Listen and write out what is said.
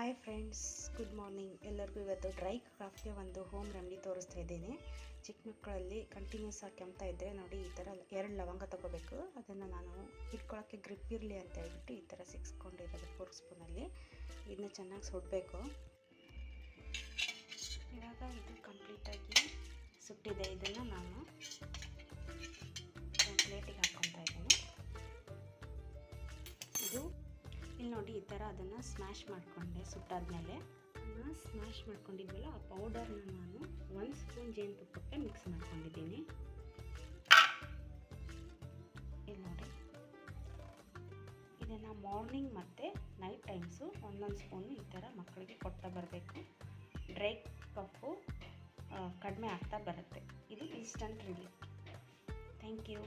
Hi friends, good morning. ಎಲ್ಲರಿಗೂ ಇವತ್ತು dry ಕಾಫ್ಗೆ ಒಂದು ಹೋಮ್ ರೆಮಿಡಿ ತೋರಿಸ್ತಾ ಇದ್ದೀನಿ. ಚಿಕ್ಕ ಮಕ್ಕಳಲ್ಲಿ ಕಂಟಿನ್ಯೂಸ್ ಆಗಿ ಕೆಮ್ತಾ ಇದ್ದರೆ ನೋಡಿ, ಈ ಥರ 2 ಲವಂಗ ತೊಗೋಬೇಕು. ಅದನ್ನು ನಾನು ಇಟ್ಕೊಳ್ಳೋಕ್ಕೆ ಗ್ರಿಪ್ ಇರಲಿ ಅಂತ ಹೇಳ್ಬಿಟ್ಟು ಈ ಥರ ಸಿಕ್ಸ್ಕೊಂಡಿರೋದು 4 ಸ್ಪೂನಲ್ಲಿ. ಇದನ್ನ ಚೆನ್ನಾಗಿ ಸುಡಬೇಕು. ಇವಾಗ ಇದು ಕಂಪ್ಲೀಟಾಗಿ ಸುಟ್ಟಿದೆ. ಇದನ್ನು ನಾನು ಪ್ಲೇಟಿಗೆ ಹಾಕ್ಕೊತಾ ಇದ್ದೀನಿ. ಇದು ಇಲ್ಲಿ ನೋಡಿ, ಈ ಥರ ಅದನ್ನು ಸ್ಮ್ಯಾಶ್ ಮಾಡಿಕೊಂಡೆ. ಸುಟ್ಟಾದ್ಮೇಲೆ ಅದನ್ನು ಸ್ಮ್ಯಾಶ್ ಮಾಡ್ಕೊಂಡಿದ್ವಲ್ಲ, ಆ ಪೌಡರ್ನ ನಾನು 1 ಸ್ಪೂನ್ ಜೇನುತುಪ್ಪಕ್ಕೆ ಮಿಕ್ಸ್ ಮಾಡ್ಕೊಂಡಿದ್ದೀನಿ. ಇಲ್ಲಿ ನೋಡಿ, ಇದನ್ನು ಮಾರ್ನಿಂಗ್ ಮತ್ತು ನೈಟ್ ಟೈಮ್ಸು 1 ಸ್ಪೂನು ಈ ಥರ ಮಕ್ಕಳಿಗೆ ಕೊಡ್ತಾ ಬರಬೇಕು. ಡ್ರೈ ಕಫು ಕಡಿಮೆ ಆಗ್ತಾ ಬರುತ್ತೆ. ಇದು ಇನ್ಸ್ಟಂಟ್ ರಿಲೀಫ್. Thank you.